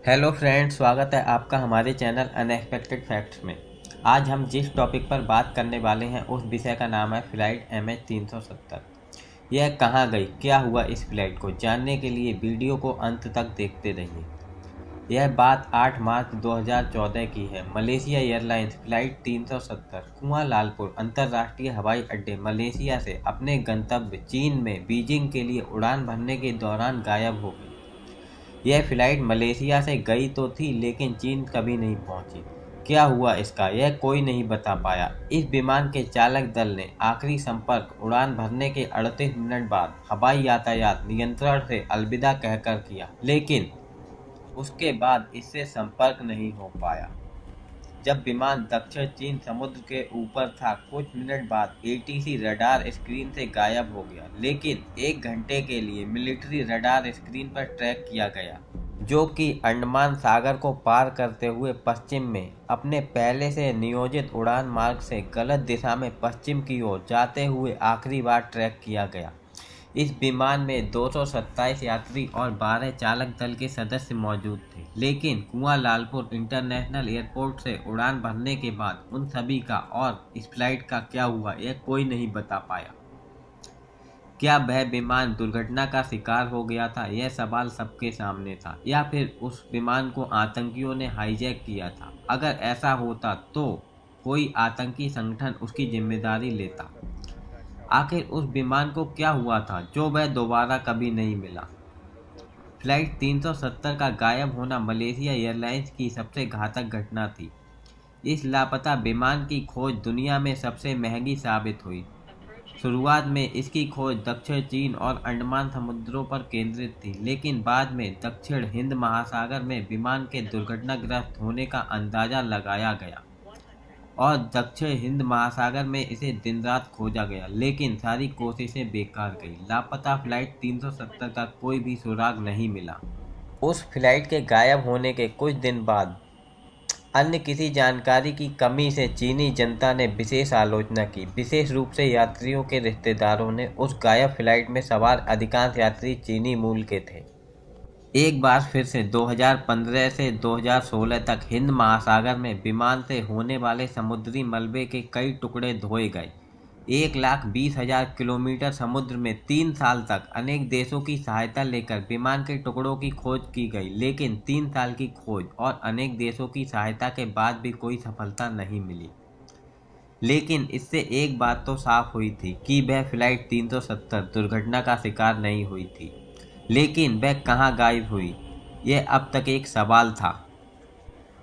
Hello friends, स्वागत है आपका हमारे चैनल अनएक्सपेक्टेड फैक्ट्स में। आज हम जिस टॉपिक पर बात करने वाले हैं उस विषय का नाम है फ़्लाइट MH370। यह कहाँ गई, क्या हुआ इस फ्लाइट को, जानने के लिए वीडियो को अंत तक देखते रहिए। यह बात 8 मार्च 2014 की है। मलेशिया एयरलाइंस फ़्लाइट 370 कुआलालंपुर अंतर्राष्ट्रीय हवाई अड्डे मलेशिया से अपने गंतव्य चीन में बीजिंग के लिए उड़ान भरने के दौरान गायब हो गई। यह फ्लाइट मलेशिया से गई तो थी, लेकिन चीन कभी नहीं पहुंची। क्या हुआ इसका, यह कोई नहीं बता पाया। इस विमान के चालक दल ने आखिरी संपर्क उड़ान भरने के 38 मिनट बाद हवाई यातायात नियंत्रण से अलविदा कहकर किया, लेकिन उसके बाद इससे संपर्क नहीं हो पाया। जब विमान दक्षिण चीन समुद्र के ऊपर था, कुछ मिनट बाद ATC रडार स्क्रीन से गायब हो गया, लेकिन 1 घंटे के लिए मिलिट्री रडार स्क्रीन पर ट्रैक किया गया, जो कि अंडमान सागर को पार करते हुए पश्चिम में अपने पहले से नियोजित उड़ान मार्ग से गलत दिशा में पश्चिम की ओर जाते हुए आखिरी बार ट्रैक किया गया। इस विमान में 227 यात्री और 12 चालक दल के सदस्य मौजूद थे, लेकिन कुआलालंपुर इंटरनेशनल एयरपोर्ट से उड़ान भरने के बाद उन सभी का और इस फ्लाइट का क्या हुआ, यह कोई नहीं बता पाया। क्या वह विमान दुर्घटना का शिकार हो गया था, यह सवाल सबके सामने था, या फिर उस विमान को आतंकियों ने हाईजैक किया था। अगर ऐसा होता तो कोई आतंकी संगठन उसकी जिम्मेदारी लेता। आखिर उस विमान को क्या हुआ था जो वह दोबारा कभी नहीं मिला। फ्लाइट 370 का गायब होना मलेशिया एयरलाइंस की सबसे घातक घटना थी। इस लापता विमान की खोज दुनिया में सबसे महंगी साबित हुई। शुरुआत में इसकी खोज दक्षिण चीन और अंडमान समुद्रों पर केंद्रित थी, लेकिन बाद में दक्षिण हिंद महासागर में विमान के दुर्घटनाग्रस्त होने का अंदाजा लगाया गया और दक्षिण हिंद महासागर में इसे दिन रात खोजा गया, लेकिन सारी कोशिशें बेकार गई। लापता फ्लाइट 370 का कोई भी सुराग नहीं मिला। उस फ्लाइट के गायब होने के कुछ दिन बाद अन्य किसी जानकारी की कमी से चीनी जनता ने विशेष आलोचना की। विशेष रूप से यात्रियों के रिश्तेदारों ने। उस गायब फ्लाइट में सवार अधिकांश यात्री चीनी मूल के थे। एक बार फिर से 2015 से 2016 तक हिंद महासागर में विमान से होने वाले समुद्री मलबे के कई टुकड़े धोए गए। 1,20,000 किलोमीटर समुद्र में 3 साल तक अनेक देशों की सहायता लेकर विमान के टुकड़ों की खोज की गई, लेकिन 3 साल की खोज और अनेक देशों की सहायता के बाद भी कोई सफलता नहीं मिली। लेकिन इससे एक बात तो साफ हुई थी कि वह फ्लाइट 370 दुर्घटना का शिकार नहीं हुई थी। लेकिन वह कहाँ गायब हुई, यह अब तक एक सवाल था।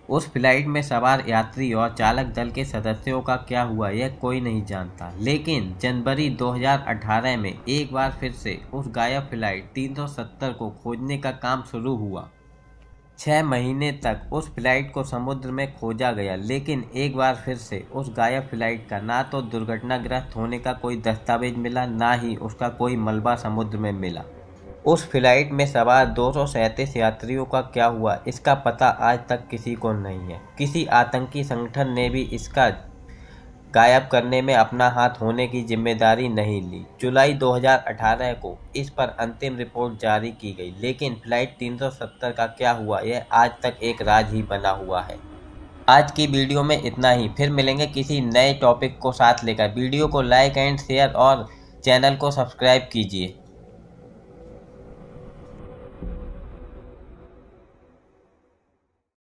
उस फ्लाइट में सवार यात्री और चालक दल के सदस्यों का क्या हुआ, यह कोई नहीं जानता। लेकिन जनवरी 2018 में एक बार फिर से उस गायब फ्लाइट 370 को खोजने का काम शुरू हुआ। 6 महीने तक उस फ्लाइट को समुद्र में खोजा गया, लेकिन एक बार फिर से उस गायब फ्लाइट का ना तो दुर्घटनाग्रस्त होने का कोई दस्तावेज मिला, ना ही उसका कोई मलबा समुद्र में मिला। उस फ्लाइट में सवार 237 यात्रियों का क्या हुआ, इसका पता आज तक किसी को नहीं है। किसी आतंकी संगठन ने भी इसका गायब करने में अपना हाथ होने की जिम्मेदारी नहीं ली। जुलाई 2018 को इस पर अंतिम रिपोर्ट जारी की गई, लेकिन फ्लाइट 370 का क्या हुआ, यह आज तक एक राज ही बना हुआ है। आज की वीडियो में इतना ही। फिर मिलेंगे किसी नए टॉपिक को साथ लेकर। वीडियो को लाइक एंड शेयर और चैनल को सब्सक्राइब कीजिए।